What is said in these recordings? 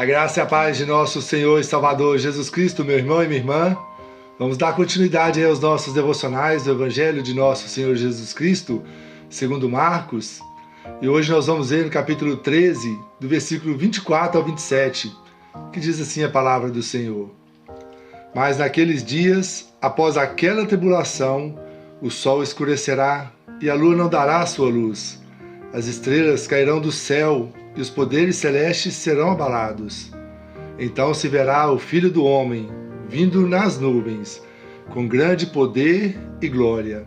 A graça e a paz de nosso Senhor e Salvador Jesus Cristo, meu irmão e minha irmã. Vamos dar continuidade aos nossos devocionais do Evangelho de nosso Senhor Jesus Cristo, segundo Marcos. E hoje nós vamos ver no capítulo 13, do versículo 24 ao 27, que diz assim a palavra do Senhor. Mas naqueles dias, após aquela tribulação, o sol escurecerá e a lua não dará sua luz. As estrelas cairão do céu e os poderes celestes serão abalados. Então se verá o Filho do Homem vindo nas nuvens, com grande poder e glória.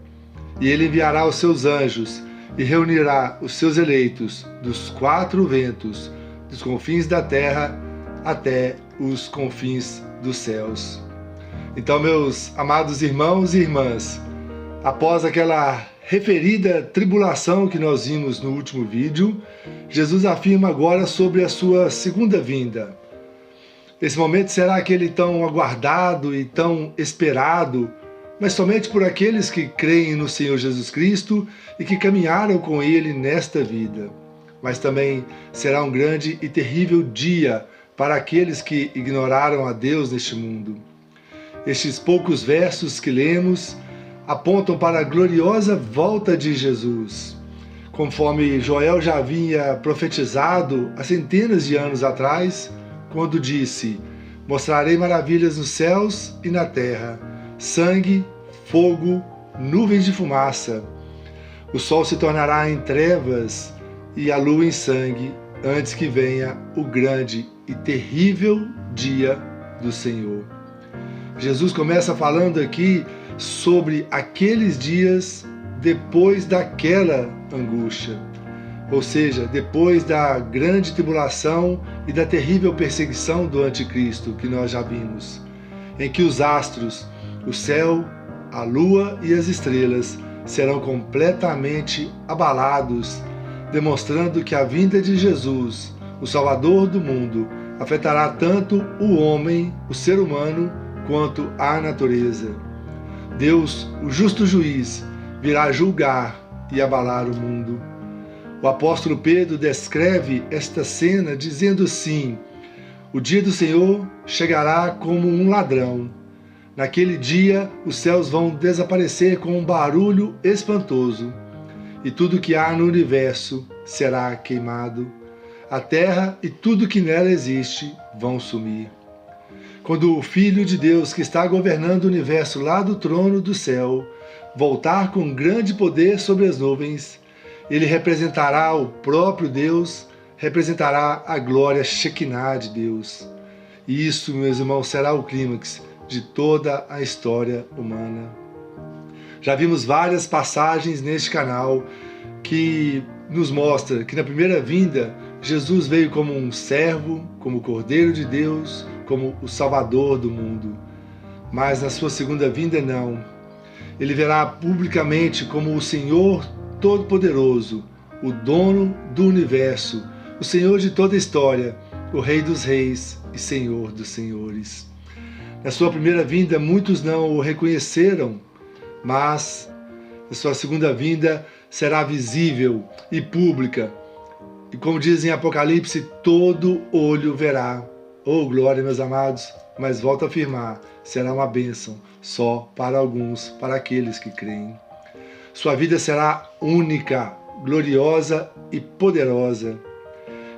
E ele enviará os seus anjos e reunirá os seus eleitos dos quatro ventos, dos confins da terra até os confins dos céus. Então, meus amados irmãos e irmãs, após aquela referida tribulação que nós vimos no último vídeo, Jesus afirma agora sobre a sua segunda vinda. Esse momento será aquele tão aguardado e tão esperado, mas somente por aqueles que creem no Senhor Jesus Cristo e que caminharam com Ele nesta vida. Mas também será um grande e terrível dia para aqueles que ignoraram a Deus neste mundo. Estes poucos versos que lemos apontam para a gloriosa volta de Jesus, conforme Joel já havia profetizado há centenas de anos atrás, quando disse: mostrarei maravilhas nos céus e na terra, sangue, fogo, nuvens de fumaça. O sol se tornará em trevas e a lua em sangue, antes que venha o grande e terrível dia do Senhor. Jesus começa falando aqui sobre aqueles dias depois daquela angústia, ou seja, depois da grande tribulação e da terrível perseguição do anticristo que nós já vimos, em que os astros, o céu, a lua e as estrelas serão completamente abalados, demonstrando que a vinda de Jesus, o Salvador do mundo, afetará tanto o homem, o ser humano, quanto a natureza. Deus, o justo juiz, virá julgar e abalar o mundo. O apóstolo Pedro descreve esta cena dizendo assim: o dia do Senhor chegará como um ladrão. Naquele dia os céus vão desaparecer com um barulho espantoso, e tudo que há no universo será queimado. A terra e tudo que nela existe vão sumir. Quando o Filho de Deus, que está governando o universo lá do trono do céu, voltar com grande poder sobre as nuvens, ele representará o próprio Deus, representará a glória Shekinah de Deus. E isso, meus irmãos, será o clímax de toda a história humana. Já vimos várias passagens neste canal que nos mostra que na primeira vinda Jesus veio como um servo, como o Cordeiro de Deus, como o Salvador do mundo. Mas na sua segunda vinda não. Ele verá publicamente como o Senhor Todo-Poderoso, o dono do universo, o Senhor de toda a história, o Rei dos Reis e Senhor dos Senhores. Na sua primeira vinda muitos não o reconheceram, mas na sua segunda vinda será visível e pública. E como diz em Apocalipse, todo olho verá. Oh, glória, meus amados, mas volto a afirmar, será uma bênção só para alguns, para aqueles que creem. Sua vida será única, gloriosa e poderosa.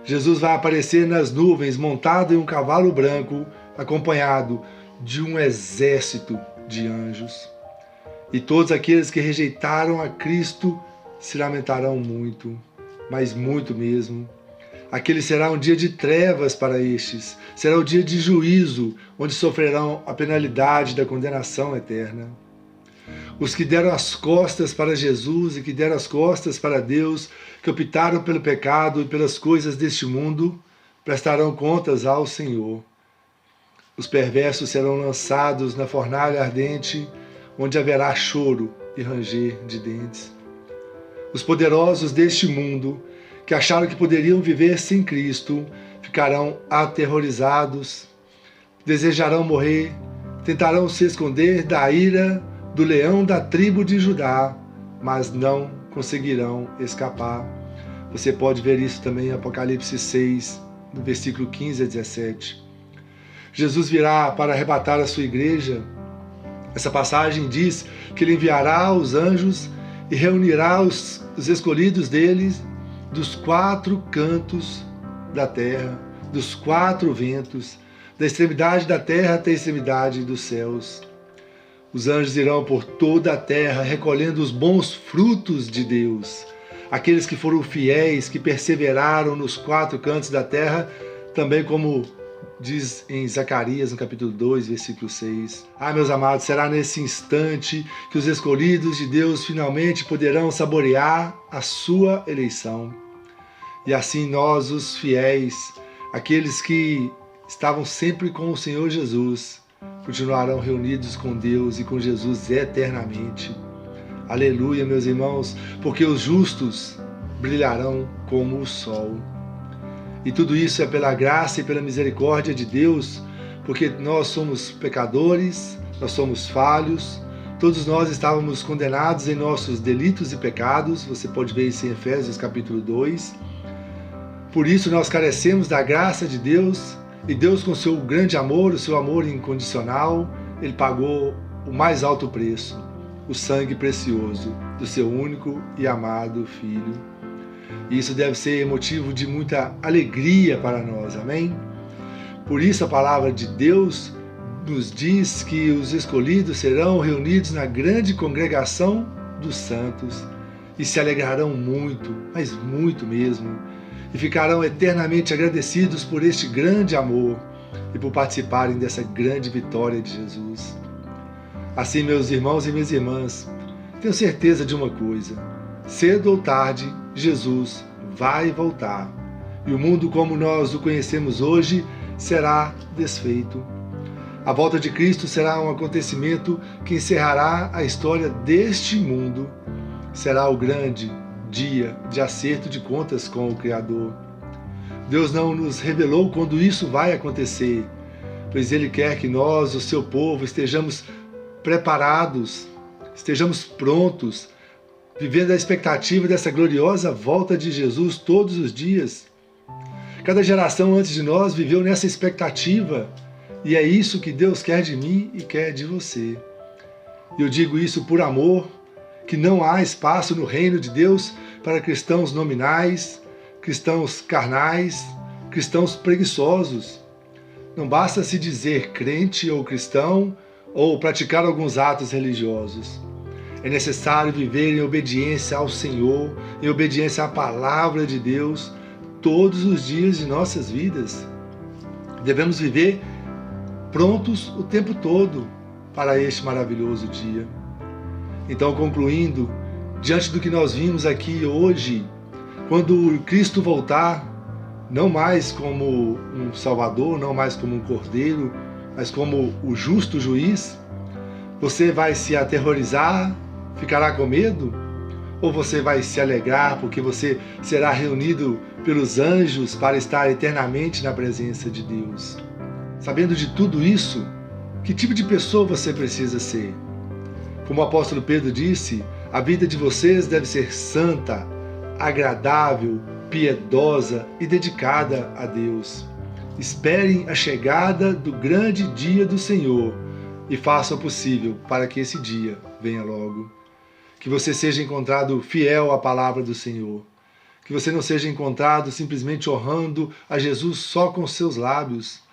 Jesus vai aparecer nas nuvens montado em um cavalo branco, acompanhado de um exército de anjos. E todos aqueles que rejeitaram a Cristo se lamentarão muito, mas muito mesmo. Aquele será um dia de trevas para estes, será o dia de juízo, onde sofrerão a penalidade da condenação eterna. Os que deram as costas para Jesus e que deram as costas para Deus, que optaram pelo pecado e pelas coisas deste mundo, prestarão contas ao Senhor. Os perversos serão lançados na fornalha ardente, onde haverá choro e ranger de dentes. Os poderosos deste mundo, que acharam que poderiam viver sem Cristo, ficarão aterrorizados, desejarão morrer, tentarão se esconder da ira do leão da tribo de Judá, mas não conseguirão escapar. Você pode ver isso também em Apocalipse 6, no versículo 15 a 17. Jesus virá para arrebatar a sua igreja. Essa passagem diz que ele enviará os anjos e reunirá os escolhidos deles dos 4 cantos da terra, dos 4 ventos, da extremidade da terra até a extremidade dos céus. Os anjos irão por toda a terra recolhendo os bons frutos de Deus. Aqueles que foram fiéis, que perseveraram nos 4 cantos da terra, também como diz em Zacarias, no capítulo 2, versículo 6. Meus amados, será nesse instante que os escolhidos de Deus finalmente poderão saborear a sua eleição. E assim nós, os fiéis, aqueles que estavam sempre com o Senhor Jesus, continuarão reunidos com Deus e com Jesus eternamente. Aleluia, meus irmãos, porque os justos brilharão como o sol. E tudo isso é pela graça e pela misericórdia de Deus, porque nós somos pecadores, nós somos falhos, todos nós estávamos condenados em nossos delitos e pecados, você pode ver isso em Efésios capítulo 2. Por isso nós carecemos da graça de Deus, e Deus, com seu grande amor, o seu amor incondicional, Ele pagou o mais alto preço, o sangue precioso do seu único e amado Filho. E isso deve ser motivo de muita alegria para nós, amém? Por isso a palavra de Deus nos diz que os escolhidos serão reunidos na grande congregação dos santos e se alegrarão muito, mas muito mesmo, e ficarão eternamente agradecidos por este grande amor e por participarem dessa grande vitória de Jesus. Assim, meus irmãos e minhas irmãs, tenho certeza de uma coisa: cedo ou tarde, Jesus vai voltar, e o mundo como nós o conhecemos hoje será desfeito. A volta de Cristo será um acontecimento que encerrará a história deste mundo. Será o grande dia de acerto de contas com o Criador. Deus não nos revelou quando isso vai acontecer, pois Ele quer que nós, o seu povo, estejamos preparados, estejamos prontos, vivendo a expectativa dessa gloriosa volta de Jesus todos os dias. Cada geração antes de nós viveu nessa expectativa, e é isso que Deus quer de mim e quer de você. E eu digo isso por amor, que não há espaço no reino de Deus para cristãos nominais, cristãos carnais, cristãos preguiçosos. Não basta se dizer crente ou cristão ou praticar alguns atos religiosos. É necessário viver em obediência ao Senhor, em obediência à palavra de Deus, todos os dias de nossas vidas. Devemos viver prontos o tempo todo para este maravilhoso dia. Então, concluindo, diante do que nós vimos aqui hoje, quando Cristo voltar, não mais como um Salvador, não mais como um Cordeiro, mas como o justo juiz, você vai se aterrorizar, ficará com medo? Ou você vai se alegrar porque você será reunido pelos anjos para estar eternamente na presença de Deus? Sabendo de tudo isso, que tipo de pessoa você precisa ser? Como o apóstolo Pedro disse, a vida de vocês deve ser santa, agradável, piedosa e dedicada a Deus. Esperem a chegada do grande dia do Senhor e façam o possível para que esse dia venha logo. Que você seja encontrado fiel à palavra do Senhor. Que você não seja encontrado simplesmente honrando a Jesus só com seus lábios,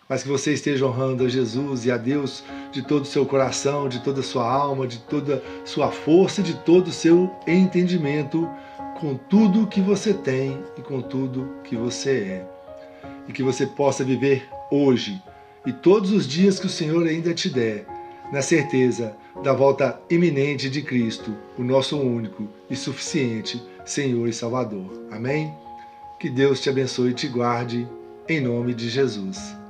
mas que você esteja honrando a Jesus e a Deus de todo o seu coração, de toda a sua alma, de toda a sua força, de todo o seu entendimento, com tudo que você tem e com tudo que você é. E que você possa viver hoje e todos os dias que o Senhor ainda te der, na certeza da volta iminente de Cristo, o nosso único e suficiente Senhor e Salvador. Amém? Que Deus te abençoe e te guarde, em nome de Jesus.